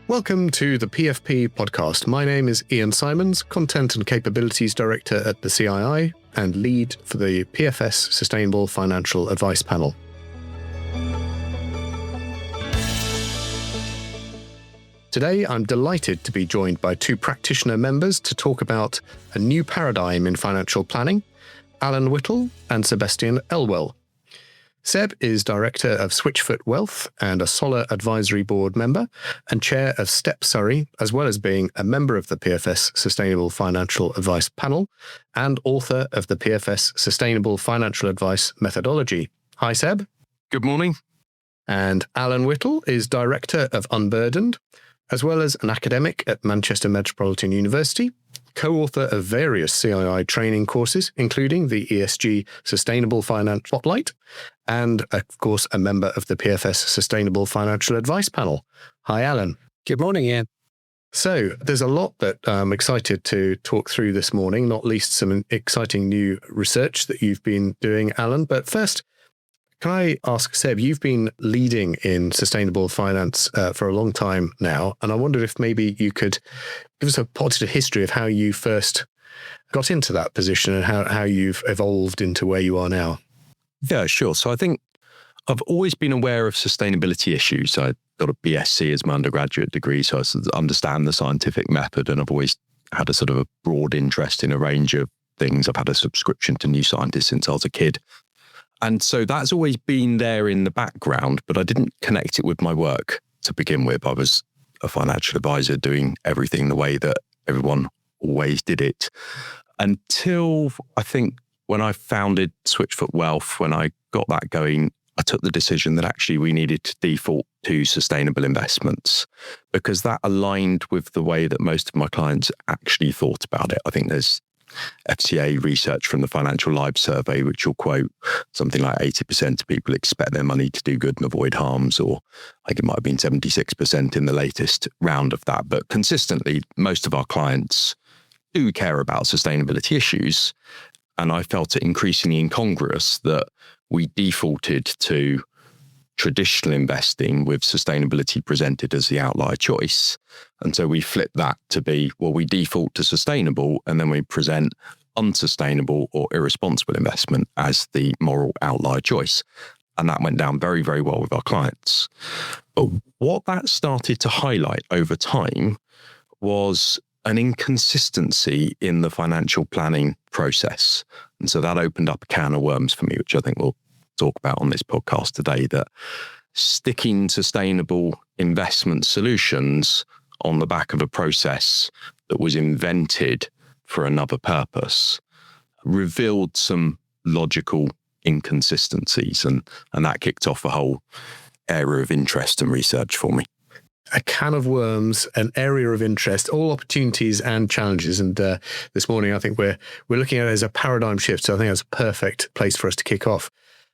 Welcome to the PFP podcast. My name is Ian Simons, Content and Capabilities Director at the CII and lead for the PFS Sustainable Financial Advice Panel. Today, I'm delighted to be joined by two practitioner members to talk about a new paradigm in financial planning, Alan Whittle and Sebastian Elwell. Seb is Director of Switchfoot Wealth and a Solar Advisory Board member and Chair of STEP Surrey, as well as being a member of the PFS Sustainable Financial Advice Panel and author of the PFS Sustainable Financial Advice Methodology. Hi, Seb. Good morning. And Alan Whittle is Director of Unburdened, as well as an academic at Manchester Metropolitan University, co-author of various CII training courses, including the ESG Sustainable Finance Spotlight, and, of course, a member of the PFS Sustainable Financial Advice Panel. Hi, Alan. Good morning, Ian. So there's a lot that I'm excited to talk through this morning, not least some exciting new research that you've been doing, Alan. But first, can I ask, Seb, you've been leading in sustainable finance for a long time now, and I wondered if maybe you could give us a positive history of how you first got into that position and how you've evolved into where you are now. Yeah, sure. So I think I've always been aware of sustainability issues. I got a BSc as my undergraduate degree, so I understand the scientific method, and I've always had a sort of a broad interest in a range of things. I've had a subscription to New Scientist since I was a kid. And so that's always been there in the background, but I didn't connect it with my work to begin with. I was a financial advisor doing everything the way that everyone always did it. Until I think when I founded Switchfoot Wealth, when I got that going, I took the decision that actually we needed to default to sustainable investments because that aligned with the way that most of my clients actually thought about it. I think there's FCA research from the Financial Lives Survey, which will quote something like 80% of people expect their money to do good and avoid harms, or I think it might have been 76% in the latest round of that. But consistently, most of our clients do care about sustainability issues. And I felt it increasingly incongruous that we defaulted to traditional investing with sustainability presented as the outlier choice. And so we flipped that to be, well, we default to sustainable and then we present unsustainable or irresponsible investment as the moral outlier choice. And that went down very, very well with our clients. But what that started to highlight over time was an inconsistency in the financial planning process. And so that opened up a can of worms for me, which I think we'll talk about on this podcast today, that sticking sustainable investment solutions on the back of a process that was invented for another purpose revealed some logical inconsistencies. And that kicked off a whole area of interest and research for me. A can of worms, an area of interest, all opportunities and challenges. And this morning, I think we're looking at it as a paradigm shift. So I think that's a perfect place for us to kick off.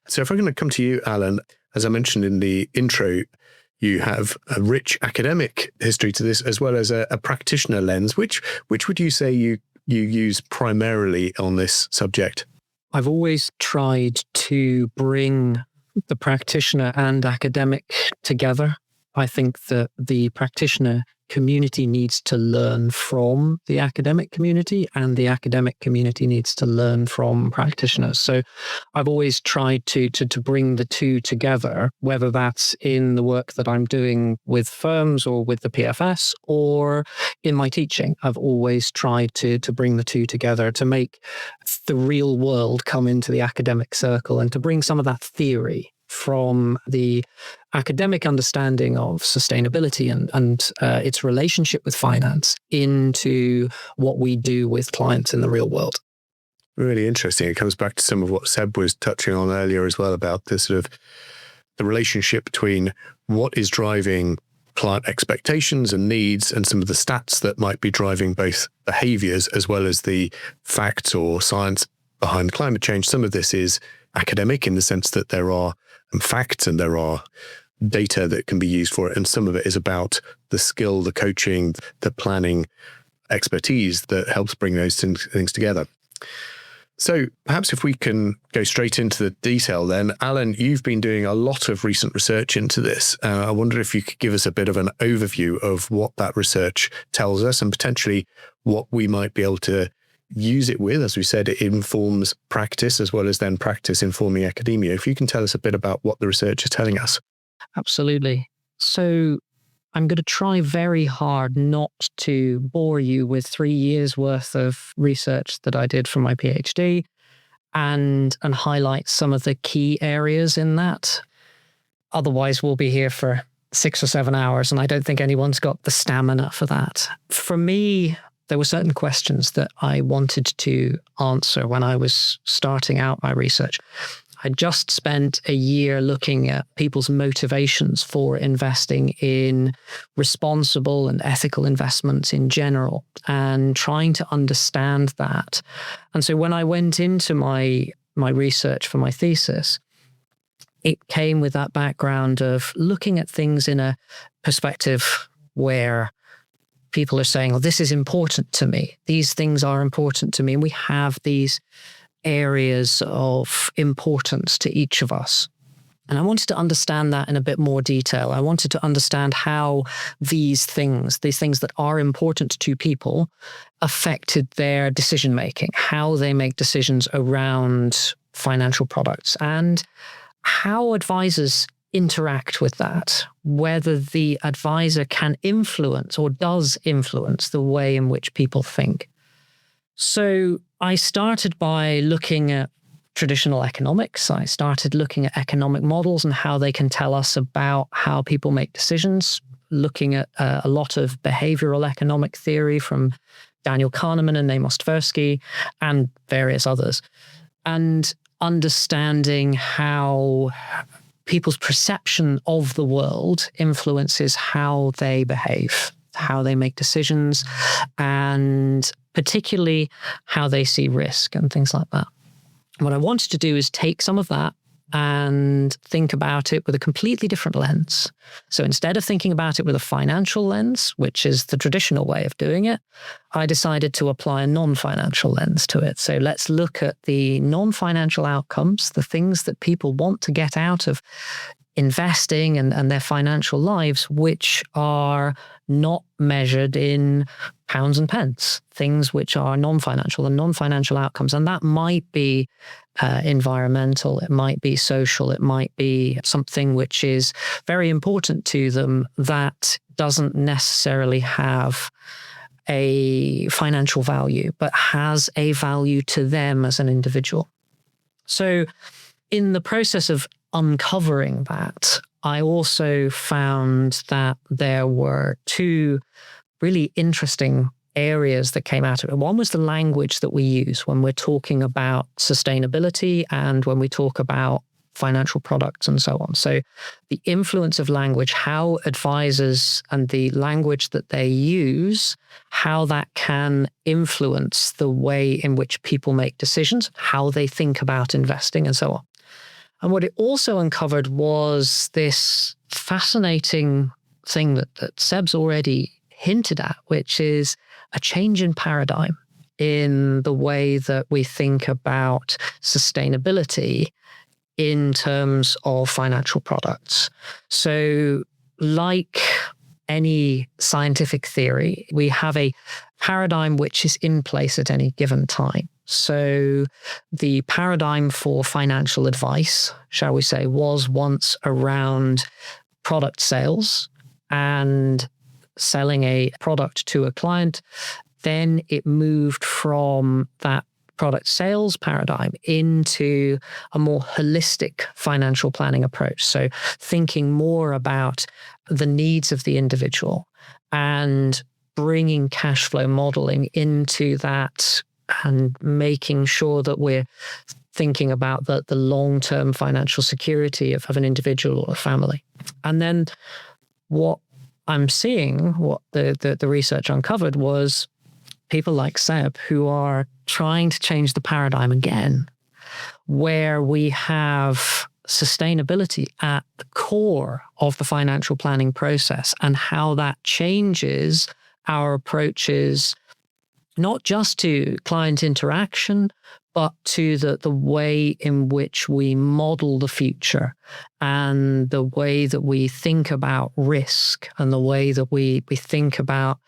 So if I'm going to come to you, Alan, as I mentioned in the intro, you have a rich academic history to this, as well as a practitioner lens. Which would you say you use primarily on this subject? I've always tried to bring the practitioner and academic together. I think that the practitioner community needs to learn from the academic community, and the academic community needs to learn from practitioners. So I've always tried to bring the two together, whether that's in the work that I'm doing with firms or with the PFS or in my teaching. I've always tried to bring the two together to make the real world come into the academic circle and to bring some of that theory from the academic understanding of sustainability and its relationship with finance into what we do with clients in the real world. Really interesting. It comes back to some of what Seb was touching on earlier as well about the sort of the relationship between what is driving client expectations and needs and some of the stats that might be driving both behaviors as well as the facts or science behind climate change. Some of this is academic in the sense that there are facts and there are data that can be used for it. And some of it is about the skill, the coaching, the planning expertise that helps bring those things together. So perhaps if we can go straight into the detail then. Alan, you've been doing a lot of recent research into this. I wonder if you could give us a bit of an overview of what that research tells us and potentially what we might be able to use it with. As we said, it informs practice as well as then practice informing academia. If you can tell us a bit about what the research is telling us. Absolutely. So I'm going to try very hard not to bore you with 3 years worth of research that I did for my PhD and highlight some of the key areas in that. Otherwise, we'll be here for 6 or 7 hours, and I don't think anyone's got the stamina for that. For me, there were certain questions that I wanted to answer when I was starting out my research. I just spent a year looking at people's motivations for investing in responsible and ethical investments in general and trying to understand that. And so when I went into my research for my thesis, it came with that background of looking at things in a perspective where people are saying, oh, this is important to me. These things are important to me. And we have these areas of importance to each of us. And I wanted to understand that in a bit more detail. I wanted to understand how these things that are important to people, affected their decision-making, how they make decisions around financial products, and how advisors interact with that, whether the advisor can influence or does influence the way in which people think. So I started by looking at traditional economics. I started looking at economic models and how they can tell us about how people make decisions, looking at a lot of behavioral economic theory from Daniel Kahneman and Amos Tversky and various others, and understanding how people's perception of the world influences how they behave, how they make decisions, and particularly how they see risk and things like that. What I wanted to do is take some of that and think about it with a completely different lens. So instead of thinking about it with a financial lens, which is the traditional way of doing it, I decided to apply a non-financial lens to it. So let's look at the non-financial outcomes, the things that people want to get out of investing and their financial lives, which are not measured in pounds and pence, things which are non-financial and non-financial outcomes. And that might be environmental, it might be social, it might be something which is very important to them that doesn't necessarily have a financial value, but has a value to them as an individual. So in the process of uncovering that, I also found that there were two really interesting areas that came out of it. One was the language that we use when we're talking about sustainability and when we talk about financial products and so on. So the influence of language, how advisors and the language that they use, how that can influence the way in which people make decisions, how they think about investing and so on. And what it also uncovered was this fascinating thing that Seb's already hinted at, which is a change in paradigm in the way that we think about sustainability in terms of financial products. So like any scientific theory, we have a paradigm which is in place at any given time. So the paradigm for financial advice, shall we say, was once around product sales and selling a product to a client. Then it moved from that product sales paradigm into a more holistic financial planning approach. So thinking more about the needs of the individual and bringing cash flow modeling into that and making sure that we're thinking about the long-term financial security of an individual or a family. And then what I'm seeing, what the research uncovered, was people like Seb who are trying to change the paradigm again, where we have sustainability at the core of the financial planning process and how that changes our approaches, not just to client interaction, but to the way in which we model the future and the way that we think about risk and the way that we think about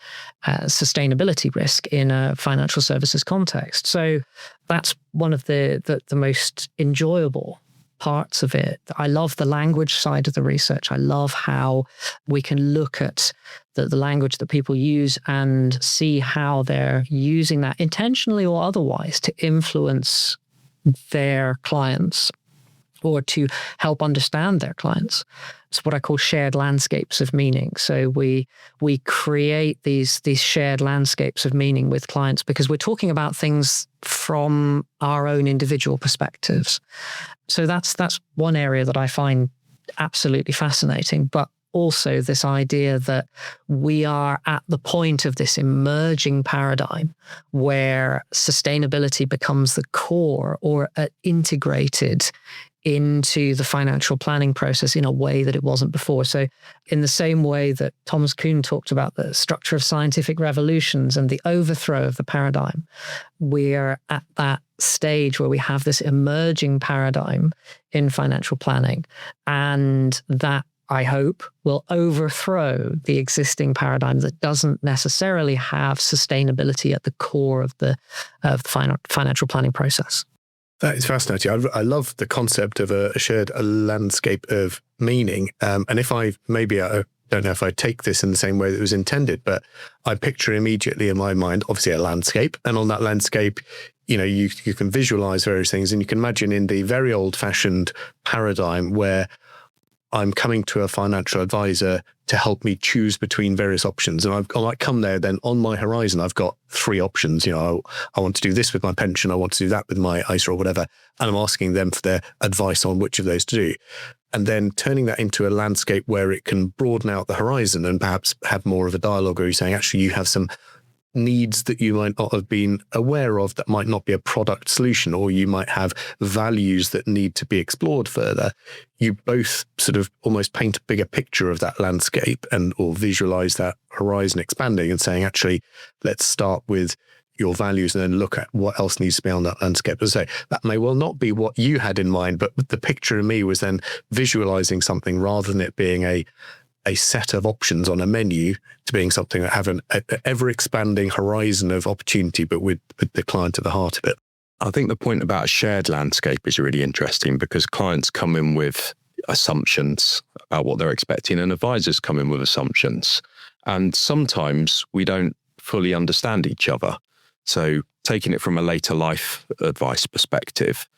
sustainability risk in a financial services context. So that's one of the most enjoyable parts of it. I love the language side of the research. I love how we can look at the language that people use and see how they're using that intentionally or otherwise to influence their clients or to help understand their clients. It's what I call shared landscapes of meaning. So we create these shared landscapes of meaning with clients because we're talking about things from our own individual perspectives. So that's one area that I find absolutely fascinating, but also this idea that we are at the point of this emerging paradigm where sustainability becomes the core or integrated into the financial planning process in a way that it wasn't before. So in the same way that Thomas Kuhn talked about the structure of scientific revolutions and the overthrow of the paradigm, we're at that stage where we have this emerging paradigm in financial planning. And that, I hope, will overthrow the existing paradigm that doesn't necessarily have sustainability at the core of the financial planning process. That is fascinating. I love the concept of a shared landscape of meaning. And if I don't know if I take this in the same way that it was intended, but I picture immediately in my mind, obviously a landscape. And on that landscape, you can visualize various things, and you can imagine in the very old fashioned paradigm where I'm coming to a financial advisor to help me choose between various options. And I might come there, then on my horizon, I've got 3 options. I want to do this with my pension. I want to do that with my ISA or whatever. And I'm asking them for their advice on which of those to do. And then turning that into a landscape where it can broaden out the horizon and perhaps have more of a dialogue where you're saying, actually, you have some needs that you might not have been aware of that might not be a product solution, or you might have values that need to be explored further. You both sort of almost paint a bigger picture of that landscape or visualize that horizon expanding and saying, actually, let's start with your values and then look at what else needs to be on that landscape. As I say, that may well not be what you had in mind, but the picture in me was then visualizing something rather than it being a set of options on a menu to being something that have an ever-expanding horizon of opportunity, but with the client at the heart of it. I think the point about a shared landscape is really interesting because clients come in with assumptions about what they're expecting and advisors come in with assumptions. And sometimes we don't fully understand each other. So taking it from a later life advice perspective,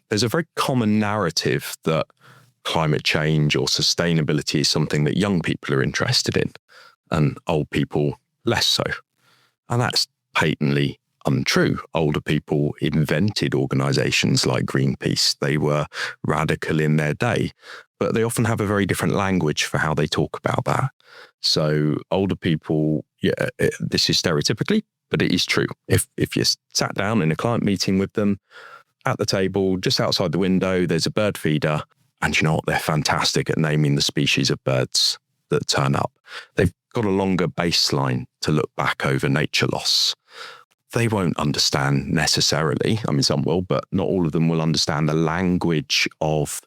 there's a very common narrative that climate change or sustainability is something that young people are interested in and old people less so. And that's patently untrue. Older people invented organizations like Greenpeace. They were radical in their day, but they often have a very different language for how they talk about that. So older people, this is stereotypically, but it is true. If you sat down in a client meeting with them at the table, just outside the window, there's a bird feeder. And you know what? They're fantastic at naming the species of birds that turn up. They've got a longer baseline to look back over nature loss. They won't understand necessarily, I mean, some will, but not all of them will understand the language of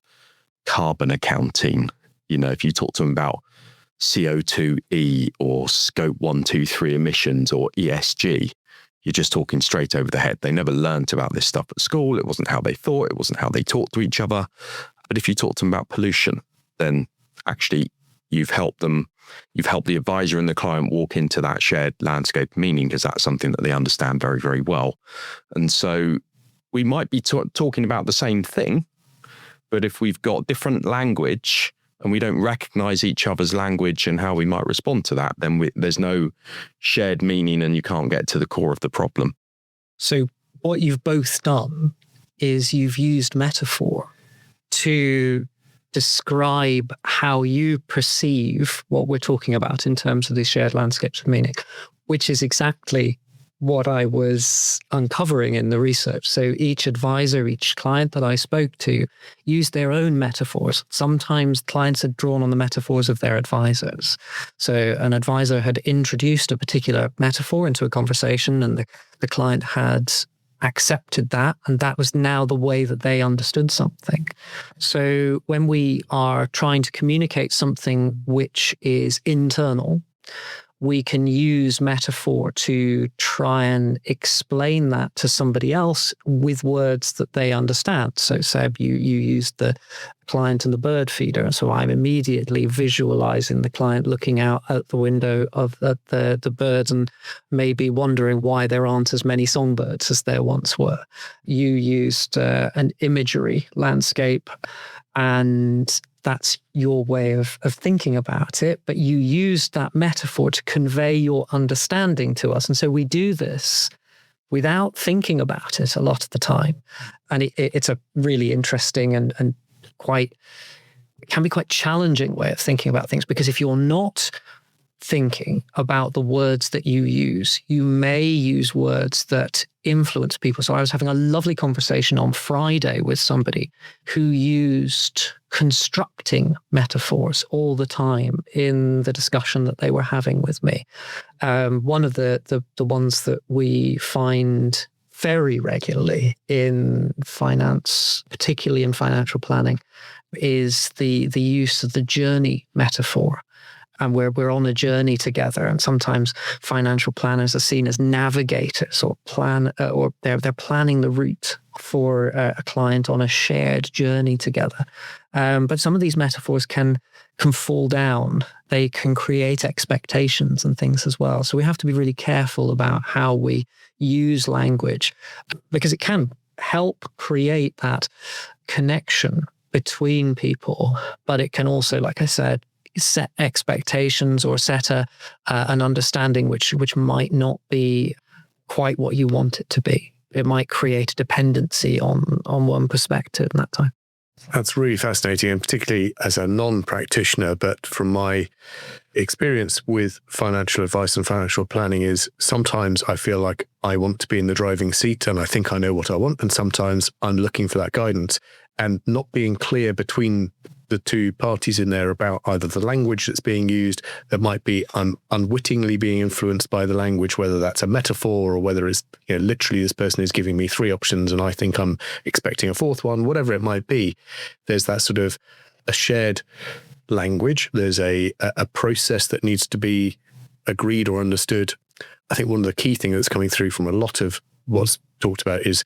carbon accounting. If you talk to them about CO2e or scope 1, 2, 3 emissions or ESG, you're just talking straight over the head. They never learnt about this stuff at school. It wasn't how they thought. It wasn't how they talked to each other. But if you talk to them about pollution, then actually you've helped the advisor and the client walk into that shared landscape meaning, because that's something that they understand very, very well. And so we might be talking about the same thing, but if we've got different language and we don't recognize each other's language and how we might respond to that, then there's no shared meaning and you can't get to the core of the problem. So what you've both done is you've used metaphor to describe how you perceive what we're talking about in terms of these shared landscapes of meaning, which is exactly what I was uncovering in the research. So each advisor, each client that I spoke to used their own metaphors. Sometimes clients had drawn on the metaphors of their advisors. So an advisor had introduced a particular metaphor into a conversation and the client had accepted that, and that was now the way that they understood something. So when we are trying to communicate something which is internal, we can use metaphor to try and explain that to somebody else with words that they understand. So Seb, you used the client and the bird feeder. So I'm immediately visualizing the client looking out at the window of the birds and maybe wondering why there aren't as many songbirds as there once were. You used an imagery landscape, and that's your way of thinking about it, but you use that metaphor to convey your understanding to us. And so we do this without thinking about it a lot of the time. And it's a really interesting and can be quite challenging way of thinking about things, because if you're not thinking about the words that you use, you may use words that influence people. So I was having a lovely conversation on Friday with somebody who used constructing metaphors all the time in the discussion that they were having with me. One of the ones that we find very regularly in finance, particularly in financial planning, is the use of the journey metaphor. And we're on a journey together, and sometimes financial planners are seen as navigators or they're planning the route for a client on a shared journey together. But some of these metaphors can fall down. They can create expectations and things as well. So we have to be really careful about how we use language, because it can help create that connection between people, but it can also, like I said, set expectations or set an understanding which might not be quite what you want it to be. It might create a dependency on one perspective at that time. That's really fascinating, and particularly as a non-practitioner, but from my experience with financial advice and financial planning is sometimes I feel like I want to be in the driving seat and I think I know what I want, and sometimes I'm looking for that guidance, and not being clear between the two parties in there about either the language that's being used that might be unwittingly being influenced by the language, whether that's a metaphor or whether it's literally this person is giving me three options and I think I'm expecting a fourth one, whatever it might be. There's that sort of a shared language. There's a process that needs to be agreed or understood. I think one of the key things that's coming through from a lot of what's talked about is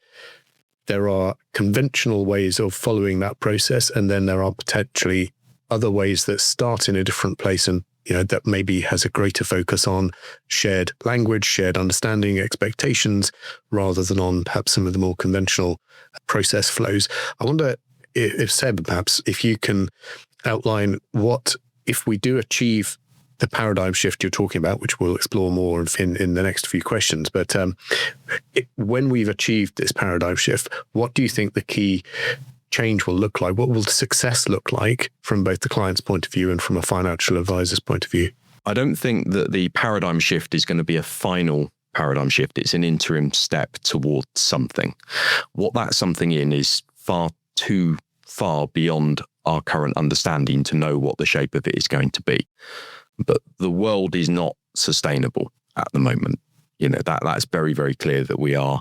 there are conventional ways of following that process, and then there are potentially other ways that start in a different place and that maybe has a greater focus on shared language, shared understanding, expectations, rather than on perhaps some of the more conventional process flows. I wonder if Seb, perhaps if you can outline what, if we do achieve the paradigm shift you're talking about, which we'll explore more in the next few questions. But when we've achieved this paradigm shift, what do you think the key change will look like? What will success look like from both the client's point of view and from a financial advisor's point of view? I don't think that the paradigm shift is going to be a final paradigm shift. It's an interim step towards something. What that something is far too far beyond our current understanding to know what the shape of it is going to be. But the world is not sustainable at the moment. That's very, very clear that we are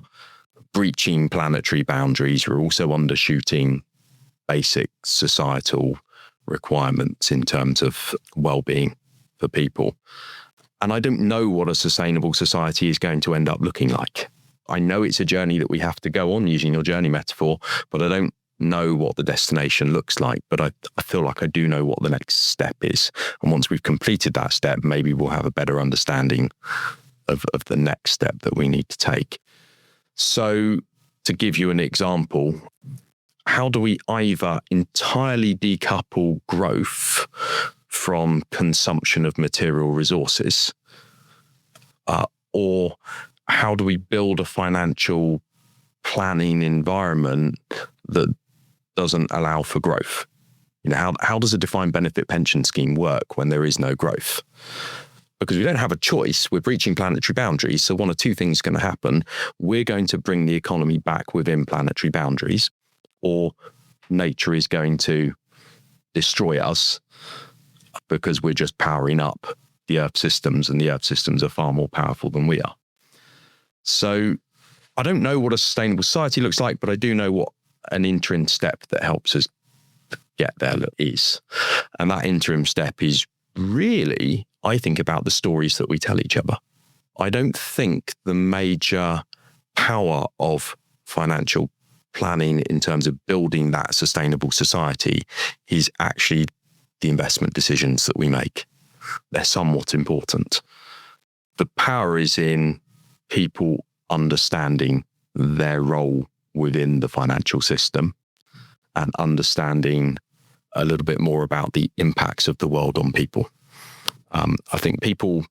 breaching planetary boundaries. We're also undershooting basic societal requirements in terms of well-being for people. And I don't know what a sustainable society is going to end up looking like. I know it's a journey that we have to go on, using your journey metaphor, but I don't know what the destination looks like, but I feel like I do know what the next step is. And once we've completed that step, maybe we'll have a better understanding of the next step that we need to take. So to give you an example, how do we either entirely decouple growth from consumption of material resources? Or how do we build a financial planning environment that doesn't allow for growth? How does a defined benefit pension scheme work when there is no growth? Because we don't have a choice. We're breaching planetary boundaries. So one of two things is going to happen. We're going to bring the economy back within planetary boundaries, or nature is going to destroy us because we're just powering up the Earth systems, and the Earth systems are far more powerful than we are. So I don't know what a sustainable society looks like, but I do know what an interim step that helps us get there is. And that interim step is really, I think, about the stories that we tell each other. I don't think the major power of financial planning in terms of building that sustainable society is actually the investment decisions that we make. They're somewhat important. The power is in people understanding their role within the financial system and understanding a little bit more about the impacts of the world on people. I think people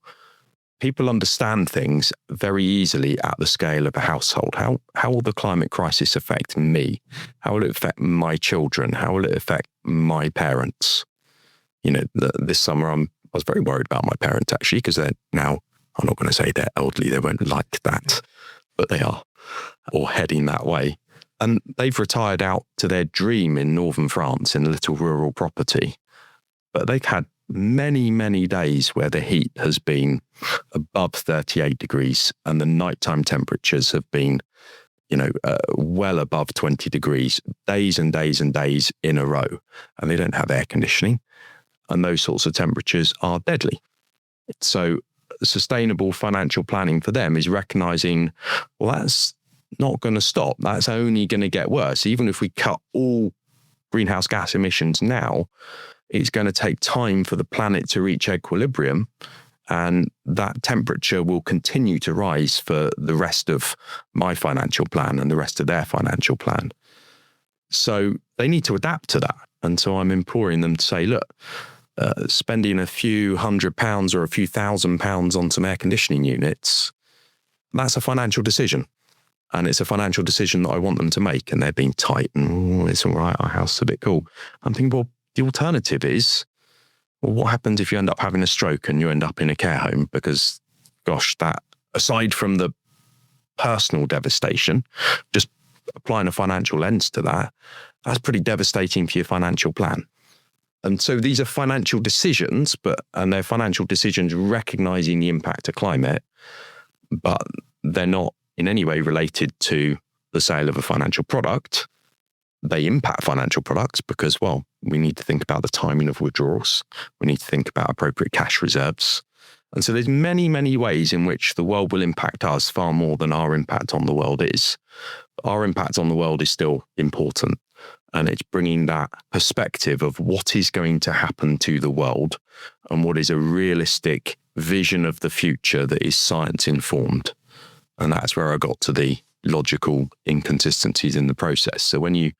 understand things very easily at the scale of a household. How will the climate crisis affect me? How will it affect my children? How will it affect my parents? This summer I was very worried about my parents, actually, because they're now, I'm not going to say they're elderly, they won't like that, but they are, or heading that way. And they've retired out to their dream in northern France in a little rural property. But they've had many, many days where the heat has been above 38 degrees and the nighttime temperatures have been, well above 20 degrees, days and days and days in a row. And they don't have air conditioning. And those sorts of temperatures are deadly. So sustainable financial planning for them is recognizing, well, that's not going to stop. That's only going to get worse. Even if we cut all greenhouse gas emissions now, it's going to take time for the planet to reach equilibrium, and that temperature will continue to rise for the rest of my financial plan and the rest of their financial plan. So they need to adapt to that. And so I'm imploring them to say, look, spending a few £100 or a few £1,000 on some air conditioning units, that's a financial decision. And it's a financial decision that I want them to make. And they're being tight and it's all right, our house is a bit cool. I'm thinking, well, the alternative is, well, what happens if you end up having a stroke and you end up in a care home? Because, gosh, that, aside from the personal devastation, just applying a financial lens to that, that's pretty devastating for your financial plan. And so these are financial decisions, and they're financial decisions recognizing the impact of climate, but they're not in any way related to the sale of a financial product. They impact financial products because, well, we need to think about the timing of withdrawals. We need to think about appropriate cash reserves. And so there's many, many ways in which the world will impact us far more than our impact on the world is. Our impact on the world is still important. And it's bringing that perspective of what is going to happen to the world and what is a realistic vision of the future that is science informed. And that's where I got to the logical inconsistencies in the process. So when you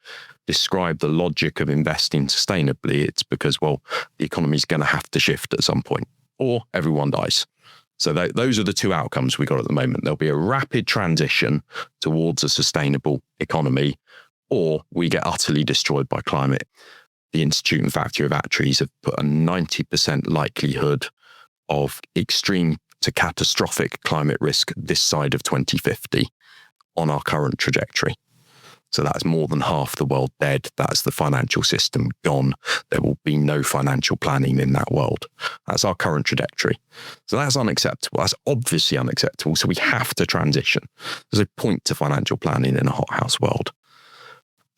describe the logic of investing sustainably, it's because, well, the economy is going to have to shift at some point or everyone dies. So those are the two outcomes we got at the moment. There'll be a rapid transition towards a sustainable economy, or we get utterly destroyed by climate. The Institute and Faculty of Actuaries have put a 90% likelihood of extreme to catastrophic climate risk this side of 2050 on our current trajectory. So that's more than half the world dead. That's the financial system gone. There will be no financial planning in that world. That's our current trajectory. So that's unacceptable. That's obviously unacceptable. So we have to transition. There's a point to financial planning in a hothouse world.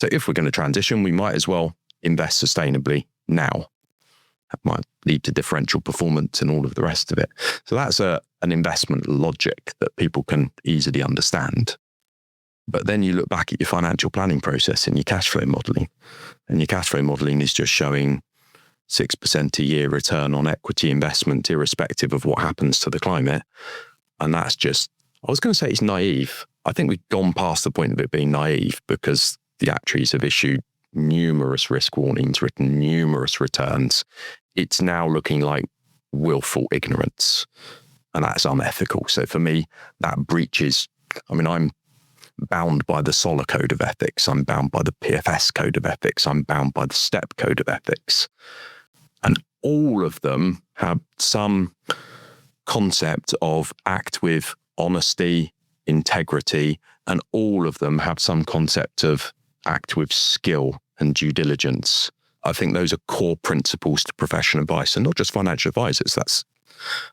So if we're going to transition, we might as well invest sustainably now. That might lead to differential performance and all of the rest of it. So that's an investment logic that people can easily understand. But then you look back at your financial planning process and your cash flow modelling. And your cash flow modelling is just showing 6% a year return on equity investment, irrespective of what happens to the climate. And that's just, I was going to say it's naive. I think we've gone past the point of it being naive because the actuaries have issued numerous risk warnings, written numerous returns. It's now looking like willful ignorance, and that's unethical. So for me, that breaches, I'm bound by the SOLA code of ethics. I'm bound by the PFS code of ethics. I'm bound by the STEP code of ethics. And all of them have some concept of act with honesty, integrity, and all of them have some concept of act with skill and due diligence. I think those are core principles to professional advice, and not just financial advisors. That's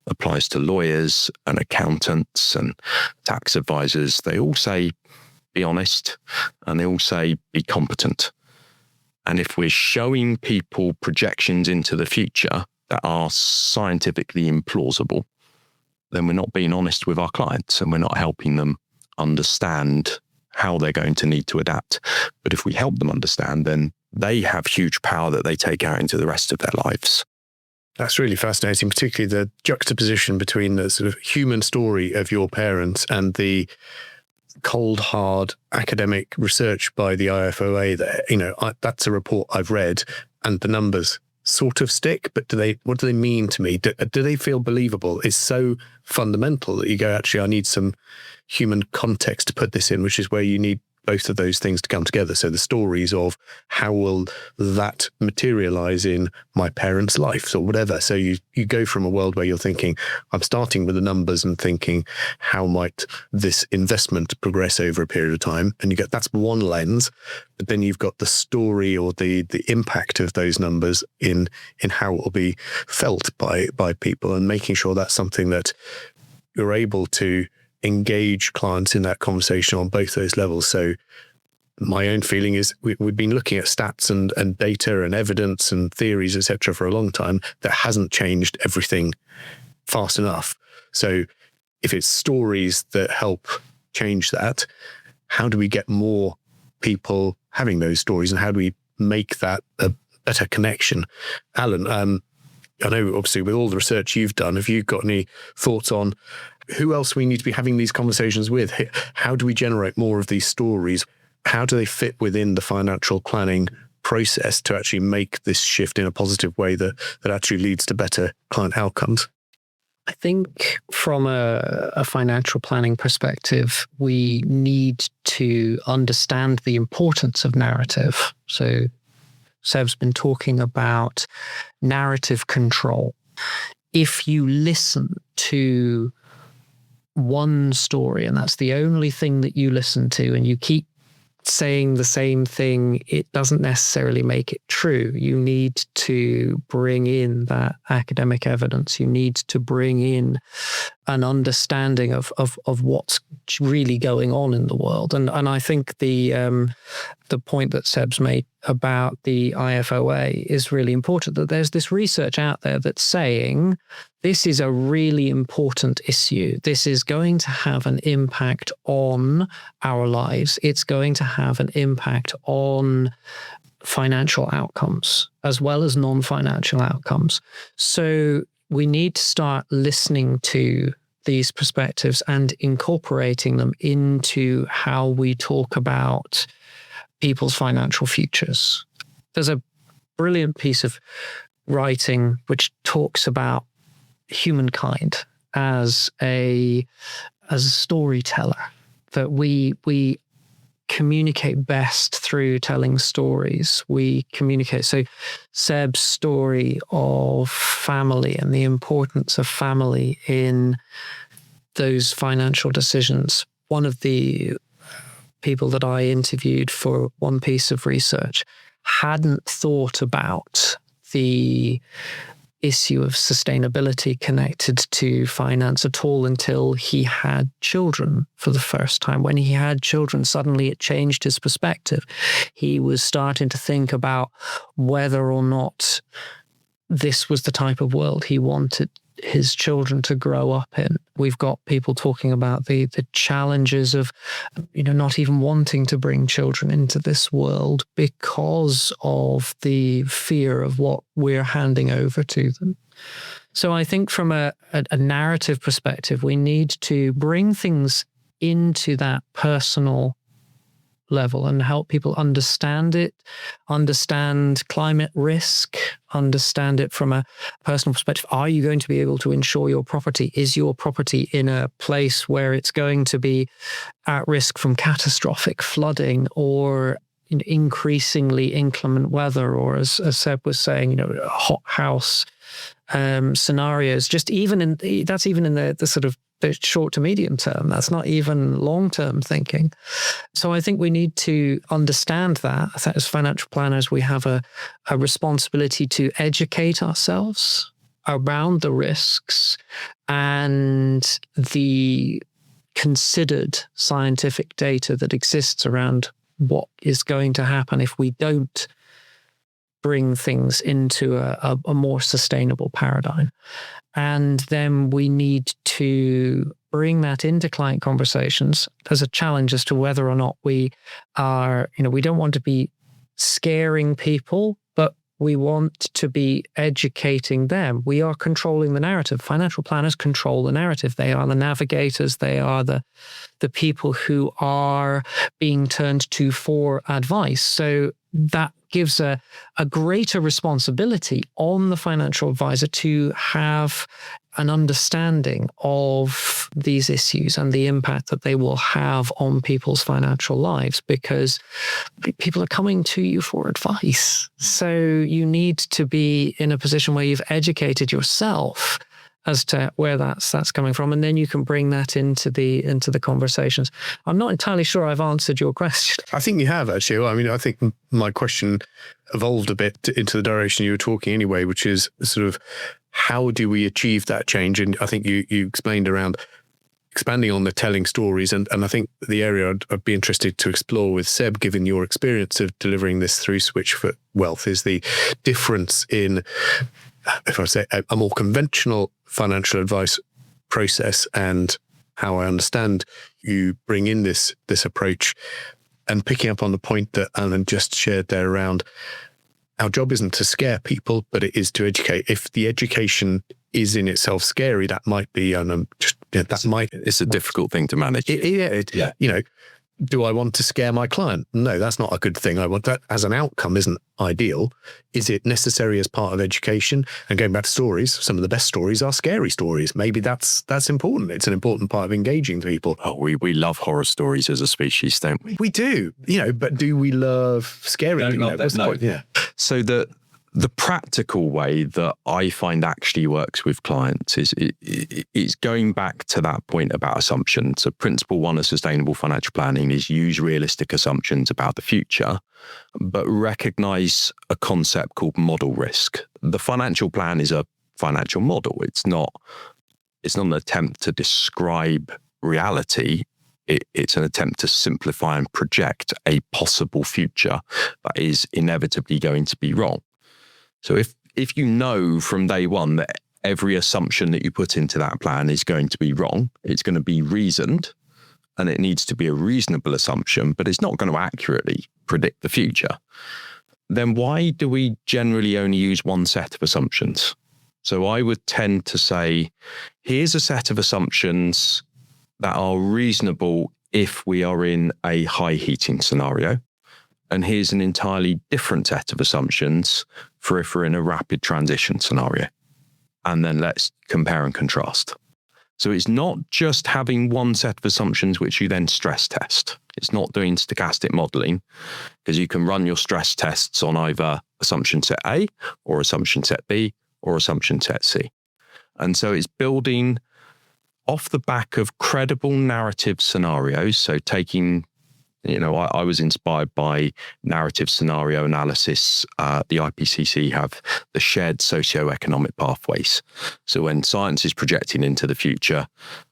applies to lawyers and accountants and tax advisors. They all say, be honest, and they all say, be competent. And if we're showing people projections into the future that are scientifically implausible, then we're not being honest with our clients and we're not helping them understand how they're going to need to adapt. But if we help them understand, then they have huge power that they take out into the rest of their lives. That's really fascinating, particularly the juxtaposition between the sort of human story of your parents and the cold, hard academic research by the IFOA there. That's a report I've read and the numbers sort of stick, but what do they mean to me? Do they feel believable? It's so fundamental that you go, actually, I need some human context to put this in, which is where you need both of those things to come together. So the stories of how will that materialize in my parents' life or whatever. So you go from a world where you're thinking, I'm starting with the numbers and thinking, how might this investment progress over a period of time? And you get, that's one lens, but then you've got the story or the impact of those numbers in how it will be felt by people, and making sure that's something that you're able to engage clients in that conversation on both those levels. So my own feeling is we've been looking at stats and data and evidence and theories, etc., for a long time. That hasn't changed everything fast enough. So if it's stories that help change that, how do we get more people having those stories, and how do we make that a better connection? Alan, I know obviously with all the research you've done, have you got any thoughts on who else we need to be having these conversations with? How do we generate more of these stories? How do they fit within the financial planning process to actually make this shift in a positive way that actually leads to better client outcomes? I think from a financial planning perspective, we need to understand the importance of narrative. So Seb's been talking about narrative control. If you listen to one story and that's the only thing that you listen to, and you keep saying the same thing, it doesn't necessarily make it true. You need to bring in that academic evidence. You need to bring in an understanding of what's really going on in the world. And I think the point that Seb's made about the IFOA is really important, that there's this research out there that's saying this is a really important issue. This is going to have an impact on our lives. It's going to have an impact on financial outcomes as well as non-financial outcomes. So we need to start listening to these perspectives and incorporating them into how we talk about people's financial futures. There's a brilliant piece of writing which talks about humankind as a storyteller, that we communicate best through telling stories. We communicate. So Seb's story of family and the importance of family in those financial decisions. One of the people that I interviewed for one piece of research hadn't thought about the issue of sustainability connected to finance at all until he had children for the first time. When he had children, suddenly it changed his perspective. He was starting to think about whether or not this was the type of world he wanted his children to grow up in. We've got people talking about the challenges of, not even wanting to bring children into this world because of the fear of what we're handing over to them. So I think from a narrative perspective, we need to bring things into that personal level and help people understand it, understand climate risk, understand it from a personal perspective. Are you going to be able to insure your property? Is your property in a place where it's going to be at risk from catastrophic flooding or increasingly inclement weather, or as Seb was saying, hot house scenarios? That's even in the sort of the short to medium term. That's not even long-term thinking. So I think we need to understand that. As financial planners, we have a responsibility to educate ourselves around the risks and the considered scientific data that exists around what is going to happen if we don't bring things into a more sustainable paradigm. And then we need to bring that into client conversations. There's a challenge as to whether or not we are, we don't want to be scaring people, but we want to be educating them. We are controlling the narrative. Financial planners control the narrative. They are the navigators. They are the people who are being turned to for advice. So that gives a greater responsibility on the financial advisor to have an understanding of these issues and the impact that they will have on people's financial lives, because people are coming to you for advice. So you need to be in a position where you've educated yourself as to where that's coming from, and then you can bring that into the conversations. I'm not entirely sure I've answered your question. I think you have, actually. I mean, I think my question evolved a bit into the direction you were talking anyway, which is sort of how do we achieve that change? And I think you explained around expanding on the telling stories, and I think the area I'd be interested to explore with Seb, given your experience of delivering this through Switchfoot Wealth, is the difference in, if I say, a more conventional financial advice process and how I understand you bring in this approach, and picking up on the point that Alan just shared there around our job isn't to scare people, but it is to educate. If the education is in itself scary, that might be, it's a difficult thing to manage. Do I want to scare my client? No, that's not a good thing. I want that as an outcome isn't ideal. Is it necessary as part of education? And going back to stories, some of the best stories are scary stories. Maybe that's important. It's an important part of engaging people. Oh, we love horror stories as a species, don't we? We do, but do we love scary? No. Yeah. So the practical way that I find actually works with clients is going back to that point about assumptions. So principle one of sustainable financial planning is use realistic assumptions about the future, but recognize a concept called model risk. The financial plan is a financial model. It's not an attempt to describe reality. It's an attempt to simplify and project a possible future that is inevitably going to be wrong. So if you know from day one that every assumption that you put into that plan is going to be wrong, it's going to be reasoned, and it needs to be a reasonable assumption, but it's not going to accurately predict the future, then why do we generally only use one set of assumptions? So I would tend to say, here's a set of assumptions that are reasonable if we are in a high heating scenario. And here's an entirely different set of assumptions for if we're in a rapid transition scenario. And then let's compare and contrast. So it's not just having one set of assumptions which you then stress test. It's not doing stochastic modeling, because you can run your stress tests on either assumption set A or assumption set B or assumption set C. And so it's building off the back of credible narrative scenarios. So taking, I was inspired by narrative scenario analysis. The IPCC have the shared socio-economic pathways. So when science is projecting into the future,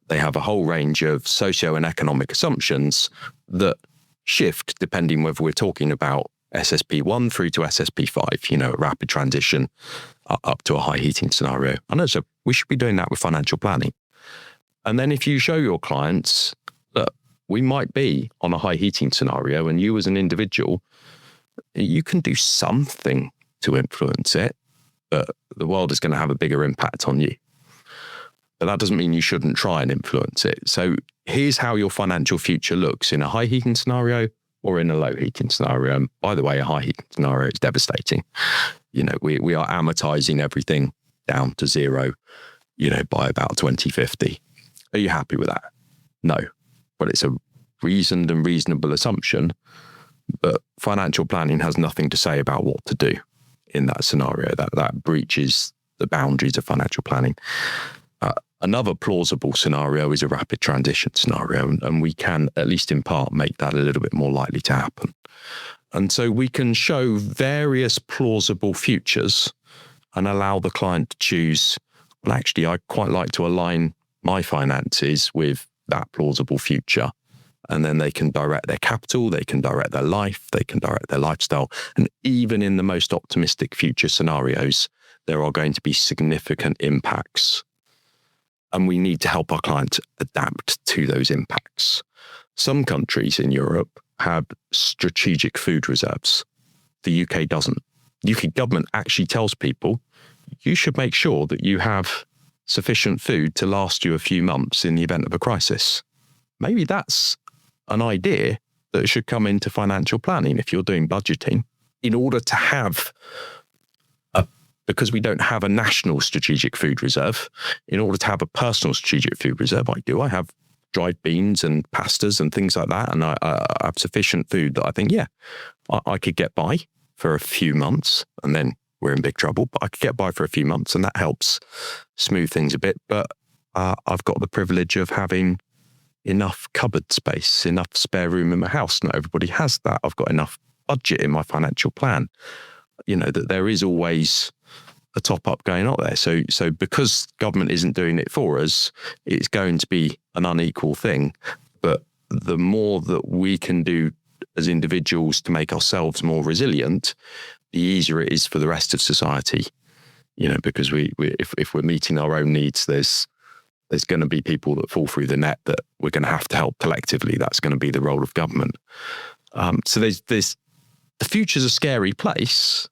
they have a whole range of socio and economic assumptions that shift depending whether we're talking about SSP1 through to SSP5, a rapid transition up to a high heating scenario. I know, so we should be doing that with financial planning. And then if you show your clients that we might be on a high heating scenario, and you as an individual, you can do something to influence it, but the world is going to have a bigger impact on you. But that doesn't mean you shouldn't try and influence it. So here's how your financial future looks in a high heating scenario or in a low heating scenario. And by the way, a high heating scenario is devastating. We are amortizing everything down to zero, by about 2050. Are you happy with that? No. But it's a reasoned and reasonable assumption. But financial planning has nothing to say about what to do in that scenario. That breaches the boundaries of financial planning. Another plausible scenario is a rapid transition scenario, and we can, at least in part, make that a little bit more likely to happen. And so we can show various plausible futures and allow the client to choose And actually, I quite like to align my finances with that plausible future. And then they can direct their capital, they can direct their life, they can direct their lifestyle. And even in the most optimistic future scenarios, there are going to be significant impacts. And we need to help our clients adapt to those impacts. Some countries in Europe have strategic food reserves. The UK doesn't. The UK government actually tells people, you should make sure that you have sufficient food to last you a few months in the event of a crisis. Maybe that's an idea that should come into financial planning if you're doing budgeting, in order to have because we don't have a national strategic food reserve, in order to have a personal strategic food reserve, I have dried beans and pastas and things like that. And I have sufficient food that I think, I could get by for a few months, and then we're in big trouble, but I could get by for a few months, and that helps smooth things a bit. But I've got the privilege of having enough cupboard space, enough spare room in my house. Not everybody has that. I've got enough budget in my financial plan, that there is always a top up going on there. So because government isn't doing it for us, it's going to be an unequal thing. But the more that we can do as individuals to make ourselves more resilient, the easier it is for the rest of society. Because if we're meeting our own needs, there's going to be people that fall through the net that we're going to have to help collectively. That's going to be the role of government. So there's the future's a scary place,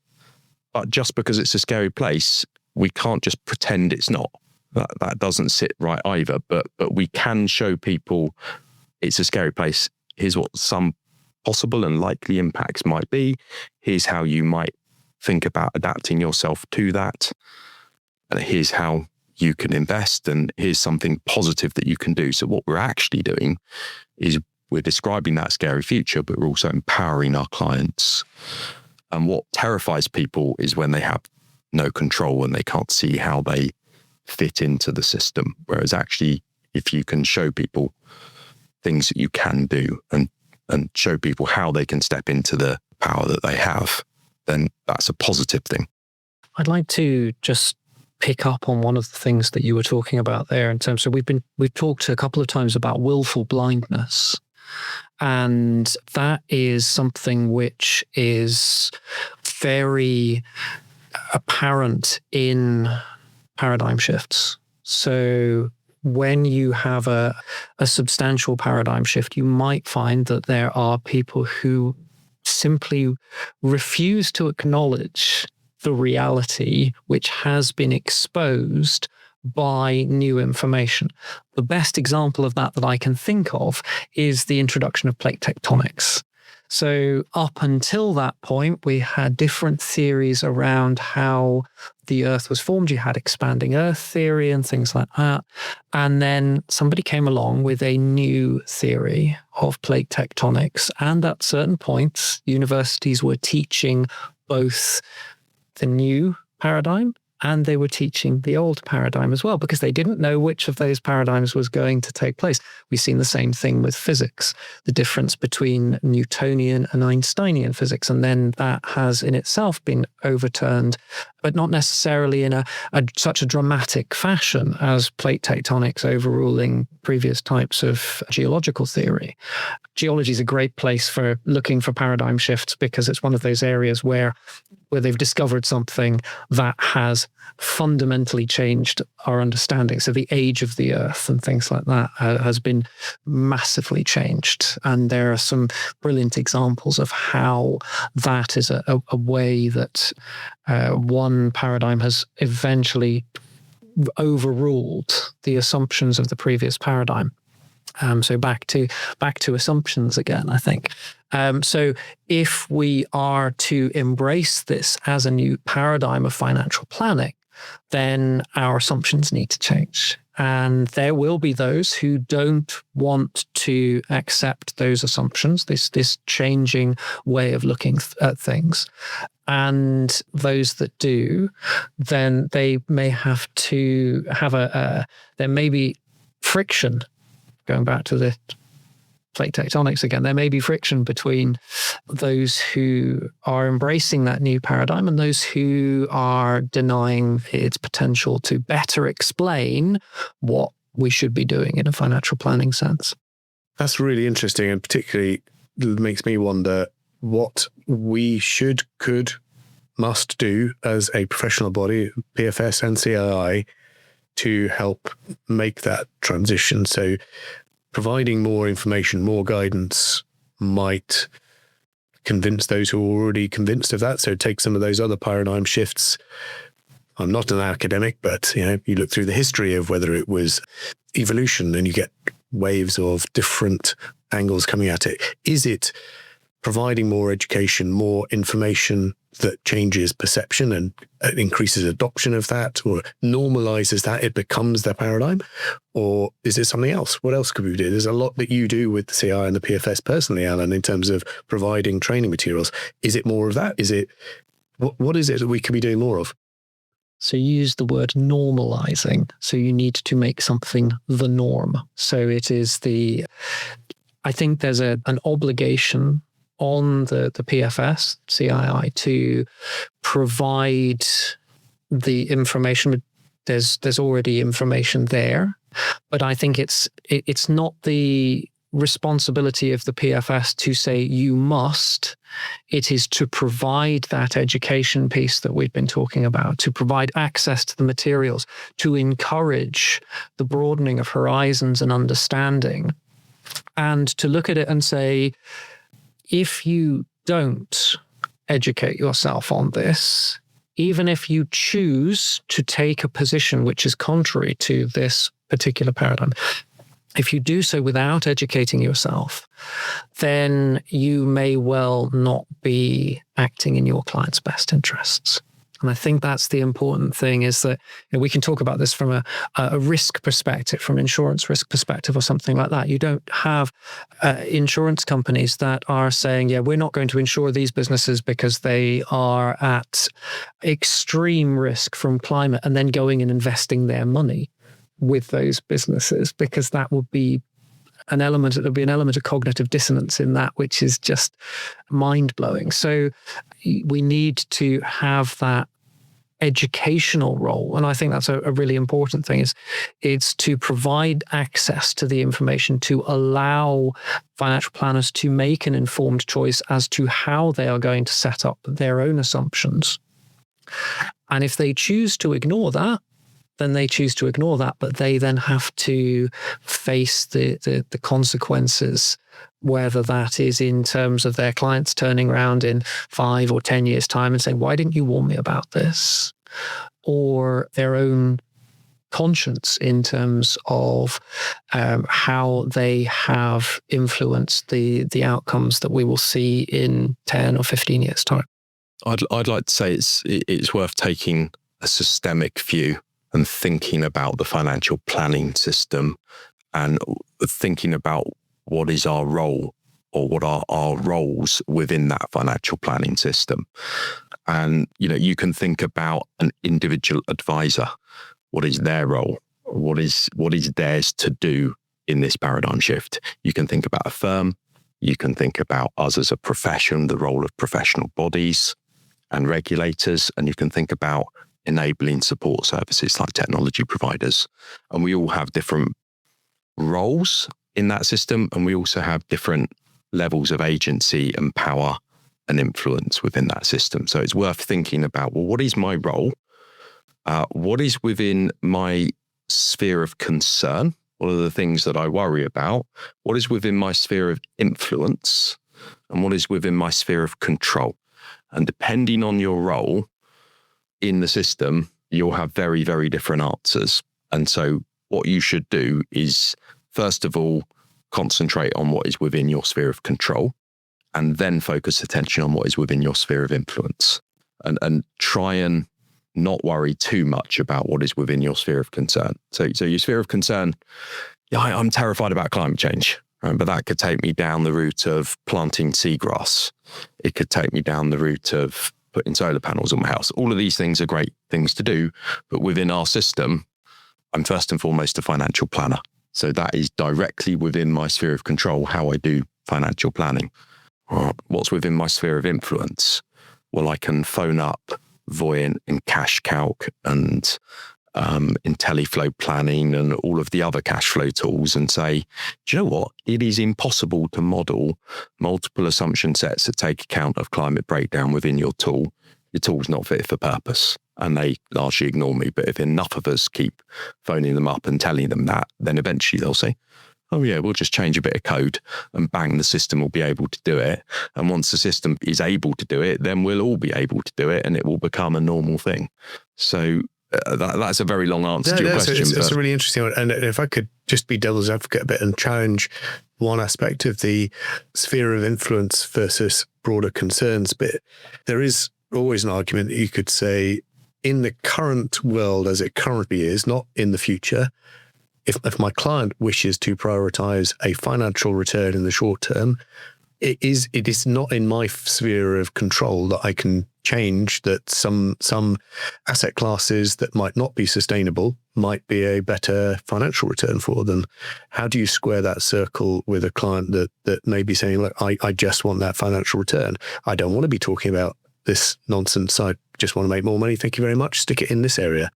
but just because it's a scary place, we can't just pretend it's not. That doesn't sit right either. But we can show people it's a scary place. Here's what some possible and likely impacts might be. Here's how you might think about adapting yourself to that. And here's how you can invest, and here's something positive that you can do. So what we're actually doing is we're describing that scary future, but we're also empowering our clients. And what terrifies people is when they have no control and they can't see how they fit into the system. Whereas actually, if you can show people things that you can do and show people how they can step into the power that they have, then that's a positive thing. I'd like to just pick up on one of the things that you were talking about there in terms of we've talked a couple of times about willful blindness. And that is something which is very apparent in paradigm shifts. So when you have a substantial paradigm shift, you might find that there are people who simply refuse to acknowledge the reality which has been exposed by new information. The best example of that I can think of is the introduction of plate tectonics. So up until that point, we had different theories around how the Earth was formed. You had expanding Earth theory and things like that. And then somebody came along with a new theory of plate tectonics. And at certain points, universities were teaching both the new paradigm and they were teaching the old paradigm as well, because they didn't know which of those paradigms was going to take place. We've seen the same thing with physics, the difference between Newtonian and Einsteinian physics. And then that has in itself been overturned, but not necessarily in such a dramatic fashion as plate tectonics overruling previous types of geological theory. Geology is a great place for looking for paradigm shifts because it's one of those areas where they've discovered something that has fundamentally changed our understanding. So the age of the Earth and things like that has been massively changed. And there are some brilliant examples of how that is a way that one paradigm has eventually overruled the assumptions of the previous paradigm. So back to assumptions again, I think. So if we are to embrace this as a new paradigm of financial planning, then our assumptions need to change. And there will be those who don't want to accept those assumptions, this changing way of looking at things. And those that do, then they may have to have there may be friction, going back to the plate tectonics again. There may be friction between those who are embracing that new paradigm and those who are denying its potential to better explain what we should be doing in a financial planning sense. That's really interesting, and particularly makes me wonder what we should, could, must do as a professional body, PFS and CII, to help make that transition. So providing more information, more guidance might convince those who are already convinced of that. So take some of those other paradigm shifts. I'm not an academic, but you look through the history of whether it was evolution and you get waves of different angles coming at it. Is it providing more education, more information that changes perception and increases adoption of that, or normalizes that, it becomes their paradigm? Or is it something else? What else could we do? There's a lot that you do with the CII and the PFS personally, Alan, in terms of providing training materials. Is it more of that? Is it, what is it that we could be doing more of? So you use the word normalizing. So you need to make something the norm. So it is I think there's an obligation on the PFS, CII, to provide the information. There's already information there, but I think it's not the responsibility of the PFS to say you must. It is to provide that education piece that we've been talking about, to provide access to the materials, to encourage the broadening of horizons and understanding, and to look at it and say, if you don't educate yourself on this, even if you choose to take a position which is contrary to this particular paradigm, if you do so without educating yourself, then you may well not be acting in your client's best interests. And I think that's the important thing, is that we can talk about this from a risk perspective, from an insurance risk perspective or something like that. You don't have insurance companies that are saying, yeah, we're not going to insure these businesses because they are at extreme risk from climate, and then going and investing their money with those businesses, because that would be an element of cognitive dissonance in that, which is just mind-blowing. So we need to have that educational role. And I think that's a really important thing, is it's to provide access to the information to allow financial planners to make an informed choice as to how they are going to set up their own assumptions. And if they choose to ignore that, then they choose to ignore that, but they then have to face the consequences, whether that is in terms of their clients turning around in 5 or 10 years' time and saying, why didn't you warn me about this? Or their own conscience in terms of how they have influenced the outcomes that we will see in 10 or 15 years' time. I'd like to say it's worth taking a systemic view and thinking about the financial planning system and thinking about what is our role, or what are our roles within that financial planning system. And, you can think about an individual advisor. What is their role? What is theirs to do in this paradigm shift? You can think about a firm. You can think about us as a profession, the role of professional bodies and regulators. And you can think about enabling support services like technology providers. And we all have different roles in that system. And we also have different levels of agency and power and influence within that system. So it's worth thinking about, well, what is my role? What is within my sphere of concern? What are the things that I worry about? What is within my sphere of influence? And what is within my sphere of control? And depending on your role in the system, you'll have very, very different answers. And so what you should do is, first of all, concentrate on what is within your sphere of control, and then focus attention on what is within your sphere of influence. And try and not worry too much about what is within your sphere of concern. So your sphere of concern, I'm terrified about climate change, right? But that could take me down the route of planting seagrass. It could take me down the route of putting solar panels on my house. All of these things are great things to do, but within our system, I'm first and foremost a financial planner. So that is directly within my sphere of control, how I do financial planning. What's within my sphere of influence? Well, I can phone up Voyant and Cash Calc and IntelliFlow planning and all of the other cash flow tools and say, do you know what? It is impossible to model multiple assumption sets that take account of climate breakdown within your tool. Your tool's not fit for purpose. And they largely ignore me. But if enough of us keep phoning them up and telling them that, then eventually they'll say, oh yeah, we'll just change a bit of code and bang, the system will be able to do it. And once the system is able to do it, then we'll all be able to do it and it will become a normal thing. So that's a very long answer to your question. It's a really interesting one. And if I could just be devil's advocate a bit and challenge one aspect of the sphere of influence versus broader concerns bit, there is always an argument that you could say in the current world as it currently is, not in the future, if my client wishes to prioritize a financial return in the short term, it is not in my sphere of control that I can change that some asset classes that might not be sustainable might be a better financial return for them. How do you square that circle with a client that may be saying, look, I just want that financial return. I don't want to be talking about this nonsense. I just want to make more money. Thank you very much. Stick it in this area.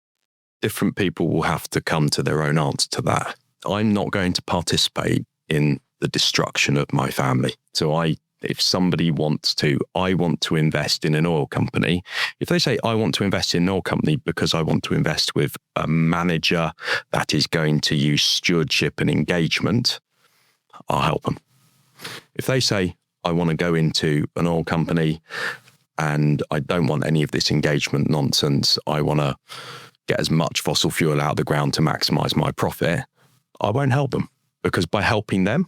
Different people will have to come to their own answer to that. I'm not going to participate in the destruction of my family. So if somebody wants to, I want to invest in an oil company. If they say, I want to invest in an oil company because I want to invest with a manager that is going to use stewardship and engagement, I'll help them. If they say, I want to go into an oil company and I don't want any of this engagement nonsense, I want to get as much fossil fuel out of the ground to maximize my profit, I won't help them, because by helping them,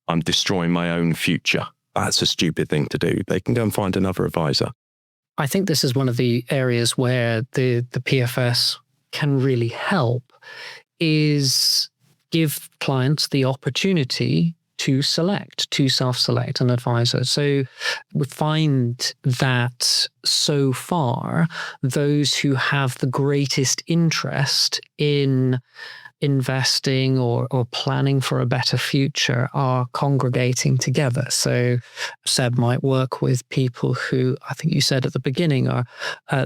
I'm destroying my own future. That's a stupid thing to do. They can go and find another advisor. I think this is one of the areas where the PFS can really help, is give clients the opportunity to self-select an advisor. So we find that so far, those who have the greatest interest in investing or planning for a better future are congregating together. So Seb might work with people who, I think you said at the beginning, are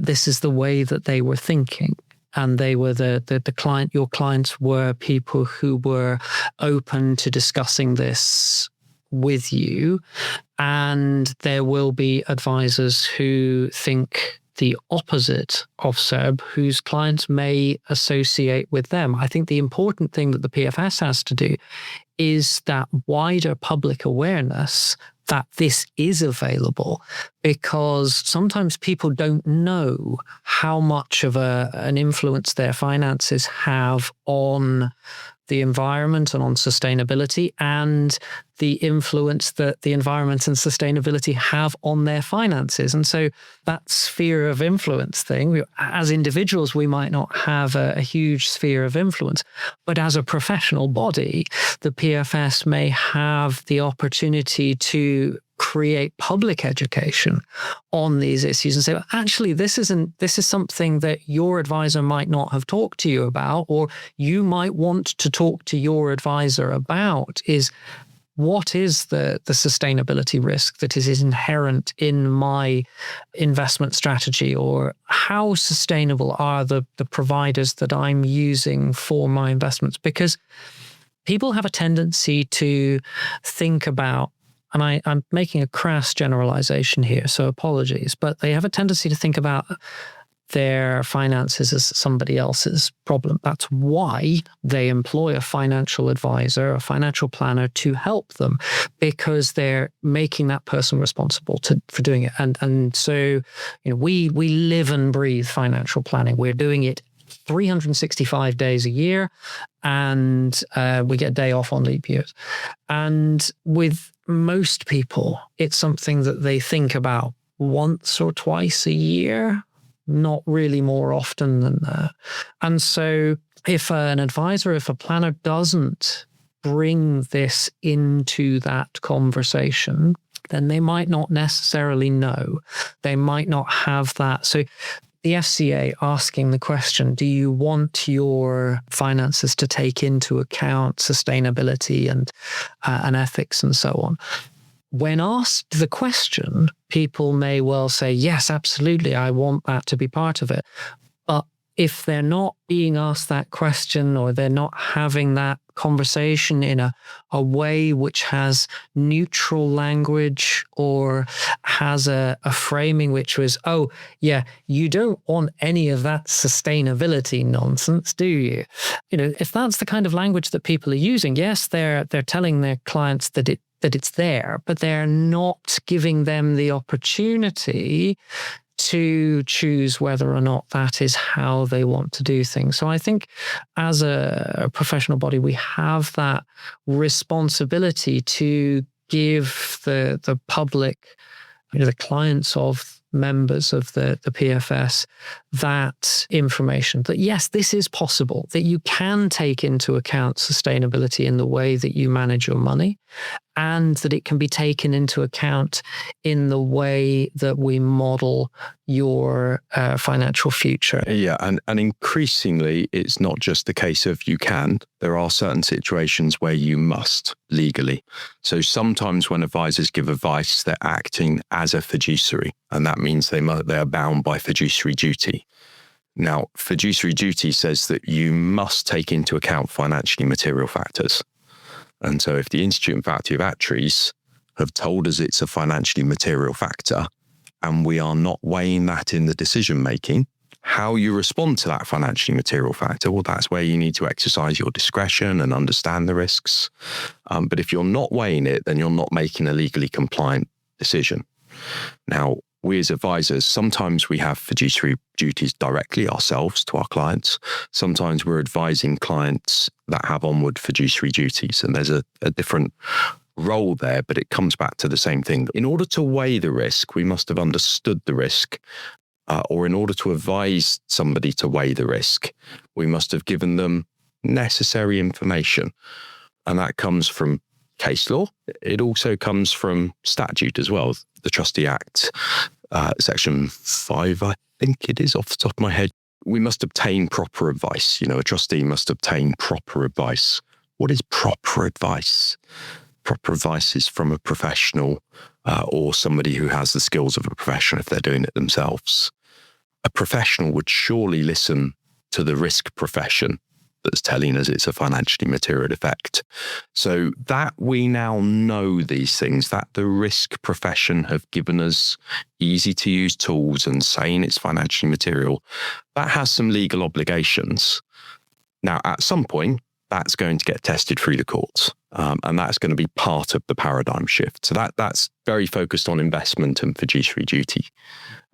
this is the way that they were thinking. And they were the client, your clients were people who were open to discussing this with you. And there will be advisors who think the opposite of Seb, whose clients may associate with them. I think the important thing that the PFS has to do is that wider public awareness that this is available, because sometimes people don't know how much of an influence their finances have on the environment and on sustainability, and the influence that the environment and sustainability have on their finances. And so that sphere of influence thing, as individuals, we might not have a huge sphere of influence, but as a professional body, the PFS may have the opportunity to create public education on these issues and say, well, actually, this is something that your advisor might not have talked to you about, or you might want to talk to your advisor about, is what is the sustainability risk that is inherent in my investment strategy, or how sustainable are the providers that I'm using for my investments? Because people have a tendency to think about, and I'm making a crass generalization here, so apologies, but they have a tendency to think about their finances as somebody else's problem. That's why they employ a financial advisor, a financial planner to help them, because they're making that person responsible for doing it. And so, we live and breathe financial planning. We're doing it 365 days a year, and we get a day off on leap years. And with most people, it's something that they think about once or twice a year, not really more often than that. And so if an advisor, if a planner doesn't bring this into that conversation, then they might not necessarily know. They might not have that. So the FCA asking the question, do you want your finances to take into account sustainability and ethics and so on? When asked the question, people may well say, yes, absolutely, I want that to be part of it. But if they're not being asked that question, or they're not having that conversation in a way which has neutral language, or has a framing which was, oh, yeah, you don't want any of that sustainability nonsense, do you? If that's the kind of language that people are using, yes, they're telling their clients that it's there, but they're not giving them the opportunity to choose whether or not that is how they want to do things. So I think as a professional body, we have that responsibility to give the public, the clients of members of the PFS, that information that, yes, this is possible, that you can take into account sustainability in the way that you manage your money, and that it can be taken into account in the way that we model your financial future. Yeah, and increasingly, it's not just the case of you can. There are certain situations where you must legally. So sometimes when advisors give advice, they're acting as a fiduciary, and that means they are bound by fiduciary duty. Now, fiduciary duty says that you must take into account financially material factors. And so if the Institute and Faculty of Actuaries have told us it's a financially material factor, and we are not weighing that in the decision making, how you respond to that financially material factor, well, that's where you need to exercise your discretion and understand the risks. But if you're not weighing it, then you're not making a legally compliant decision. Now, we as advisors, sometimes we have fiduciary duties directly ourselves to our clients. Sometimes we're advising clients that have onward fiduciary duties, and there's a different role there, but it comes back to the same thing. In order to weigh the risk, we must have understood the risk, or in order to advise somebody to weigh the risk, we must have given them necessary information. And that comes from case law. It also comes from statute as well. The Trustee Act, Section 5, I think it is off the top of my head. We must obtain proper advice. A trustee must obtain proper advice. What is proper advice? Proper advice is from a professional or somebody who has the skills of a professional if they're doing it themselves. A professional would surely listen to the risk profession that's telling us it's a financially material effect. So that we now know these things, that the risk profession have given us easy to use tools and saying it's financially material, that has some legal obligations. Now, at some point, that's going to get tested through the courts. And that's going to be part of the paradigm shift. So that's very focused on investment and fiduciary duty.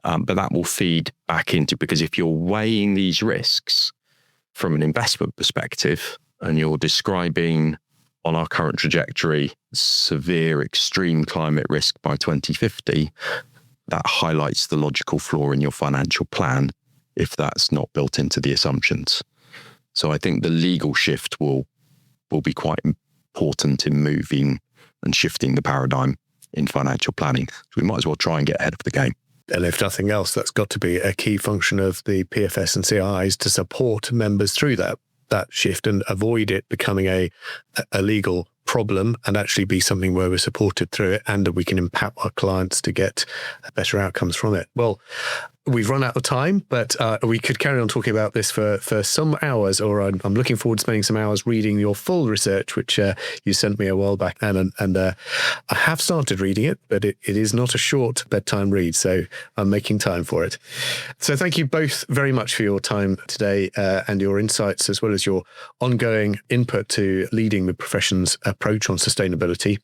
But that will feed back into, because if you're weighing these risks from an investment perspective, and you're describing on our current trajectory, severe extreme climate risk by 2050, that highlights the logical flaw in your financial plan if that's not built into the assumptions. So I think the legal shift will be quite important in moving and shifting the paradigm in financial planning. So we might as well try and get ahead of the game. And if nothing else, that's got to be a key function of the PFS and CIIs to support members through that shift and avoid it becoming a legal problem, and actually be something where we're supported through it and that we can impact our clients to get better outcomes from it. Well, we've run out of time, but we could carry on talking about this for some hours, or I'm looking forward to spending some hours reading your full research, which you sent me a while back, and I have started reading it, but it is not a short bedtime read, so I'm making time for it. So thank you both very much for your time today and your insights, as well as your ongoing input to leading the profession's approach on sustainability.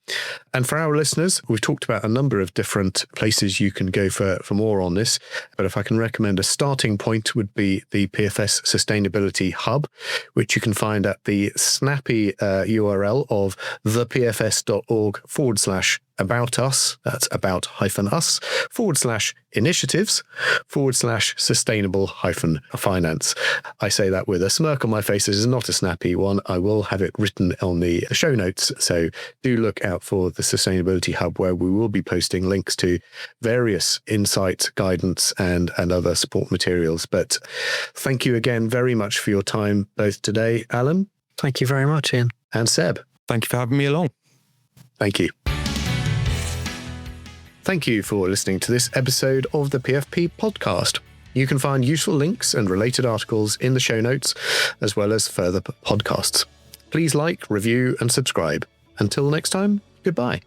And for our listeners, we've talked about a number of different places you can go for more on this, but if I can recommend a starting point would be the PFS Sustainability Hub, which you can find at the snappy URL of thepfs.org/ About Us, that's about-us/initiatives/sustainable-finance. I say that with a smirk on my face. This is not a snappy one. I will have it written on the show notes. So do look out for the Sustainability Hub, where we will be posting links to various insights, guidance, and other support materials. But thank you again very much for your time, both today, Alan. Thank you very much, Ian. And Seb. Thank you for having me along. Thank you. Thank you for listening to this episode of the PFP podcast. You can find useful links and related articles in the show notes, as well as further podcasts. Please like, review, and subscribe. Until next time, goodbye.